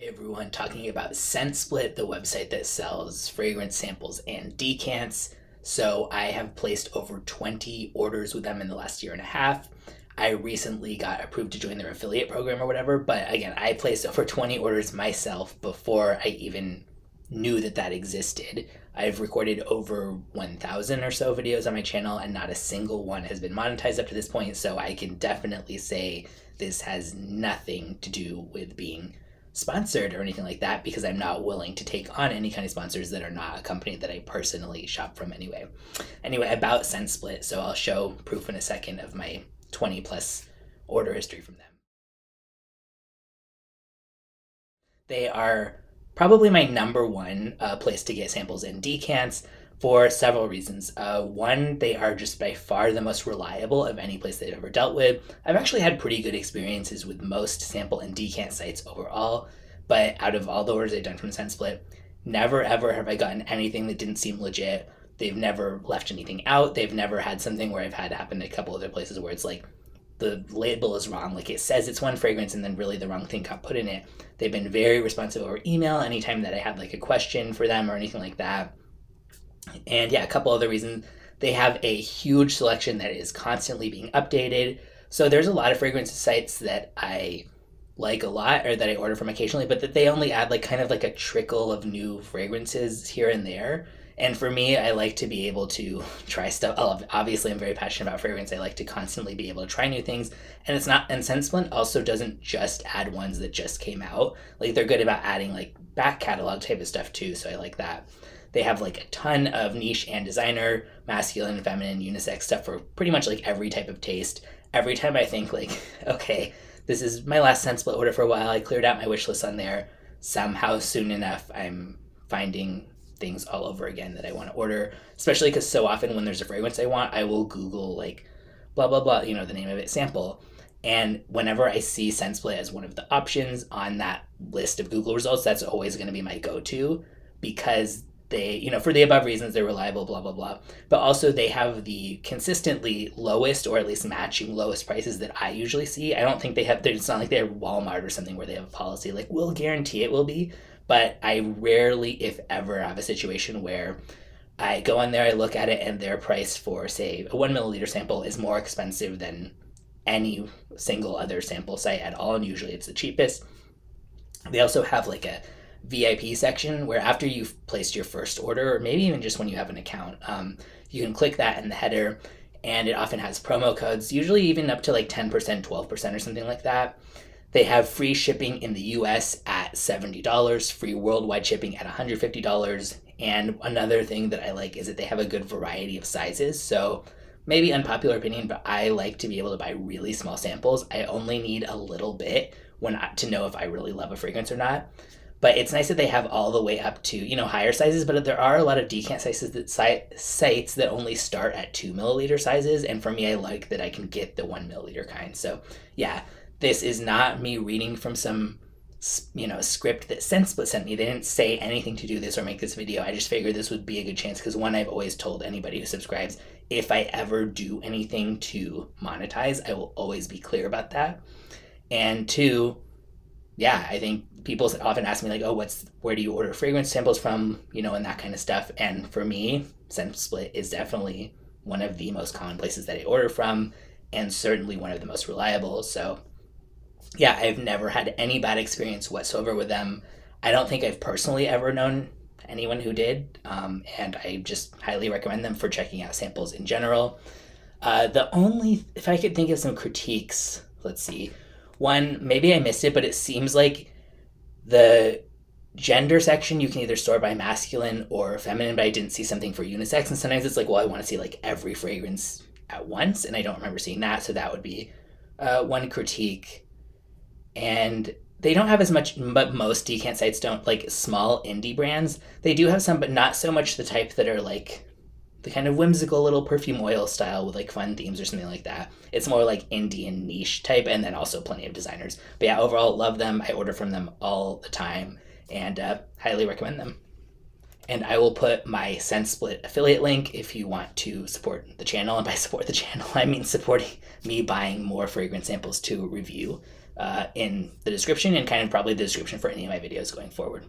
Hey everyone, talking about ScentSplit, the website that sells fragrance samples and decants. So I have placed over 20 orders with them in the last year and a half. I recently got approved to join their affiliate program or whatever, but again, I placed over 20 orders myself before I even knew that that existed. I've recorded over 1,000 or so videos on my channel, and not a single one has been monetized up to this point, so I can definitely say this has nothing to do with being sponsored or anything like that, because I'm not willing to take on any kind of sponsors that are not a company that I personally shop from anyway. Anyway, about ScentSplit, so I'll show proof in a second of my 20 plus order history from them. They are probably my number one place to get samples and decants for several reasons. One, they are just by far the most reliable of any place they've ever dealt with. I've actually had pretty good experiences with most sample and decant sites overall, but out of all the orders I've done from ScentSplit, never ever have I gotten anything that didn't seem legit. They've never left anything out. They've never had something where I've had happen at a couple other places where it's like the label is wrong. Like it says it's one fragrance and then really the wrong thing got put in it. They've been very responsive over email anytime that I had like a question for them or anything like that. And yeah, a couple other reasons. They have a huge selection that is constantly being updated. So there's a lot of fragrance sites that I like a lot or that I order from occasionally, but that they only add like kind of like a trickle of new fragrances here and there. And for me, I like to be able to try stuff. Obviously, I'm very passionate about fragrance. I like to constantly be able to try new things. And it's not, and ScentSplit also doesn't just add ones that just came out. Like they're good about adding like back catalog type of stuff too. So I like that. They have like a ton of niche and designer, masculine, feminine, unisex stuff for pretty much like every type of taste. Every time I think like, okay, this is my last ScentSplit order for a while, I cleared out my wish list on there. Somehow soon enough, I'm finding things all over again that I want to order, especially because so often when there's a fragrance I want, I will Google like blah, blah, blah, you know, the name of it, sample. And whenever I see ScentSplit as one of the options on that list of Google results, that's always going to be my go-to, because they, you know, for the above reasons, they're reliable, blah, blah, blah. But also they have the consistently lowest, or at least matching lowest prices that I usually see. I don't think they have, it's not like they're Walmart or something where they have a policy like, we'll guarantee it will be. But I rarely, if ever, have a situation where I go on there, I look at it, and their price for, say, a 1 milliliter sample is more expensive than any single other sample site at all, and usually it's the cheapest. They also have like a VIP section where after you've placed your first order, or maybe even just when you have an account, you can click that in the header, and it often has promo codes, usually even up to like 10%, 12% or something like that. They have free shipping in the US at $70, free worldwide shipping at $150. And another thing that I like is that they have a good variety of sizes. So maybe unpopular opinion, but I like to be able to buy really small samples. I only need a little bit to know if I really love a fragrance or not. But it's nice that they have all the way up to, you know, higher sizes, but there are a lot of decant sizes that sites that only start at 2 milliliter sizes. And for me, I like that I can get the 1 milliliter kind. So yeah, this is not me reading from some, you know, script that ScentSplit sent me. They didn't say anything to do this or make this video. I just figured this would be a good chance because, one, I've always told anybody who subscribes, if I ever do anything to monetize, I will always be clear about that. And two, yeah, I think people often ask me like, oh, where do you order fragrance samples from, you know, and that kind of stuff. And for me, ScentSplit is definitely one of the most common places that I order from, and certainly one of the most reliable. So yeah, I've never had any bad experience whatsoever with them. I don't think I've personally ever known anyone who did, and I just highly recommend them for checking out samples in general. If I could think of some critiques, let's see. One, maybe I missed it, but it seems like the gender section you can either sort by masculine or feminine, but I didn't see something for unisex. And sometimes it's like, well, I want to see like every fragrance at once, and I don't remember seeing that. So that would be one critique. And they don't have as much, but most decant sites don't, like small indie brands. They do have some, but not so much the type that are like the kind of whimsical little perfume oil style with like fun themes or something like that. It's more like indie and niche type, and then also plenty of designers. But yeah, overall, love them. I order from them all the time, and highly recommend them. And I will put my ScentSplit affiliate link if you want to support the channel. And by support the channel, I mean supporting me buying more fragrance samples to review. in the description, and kind of probably the description for any of my videos going forward.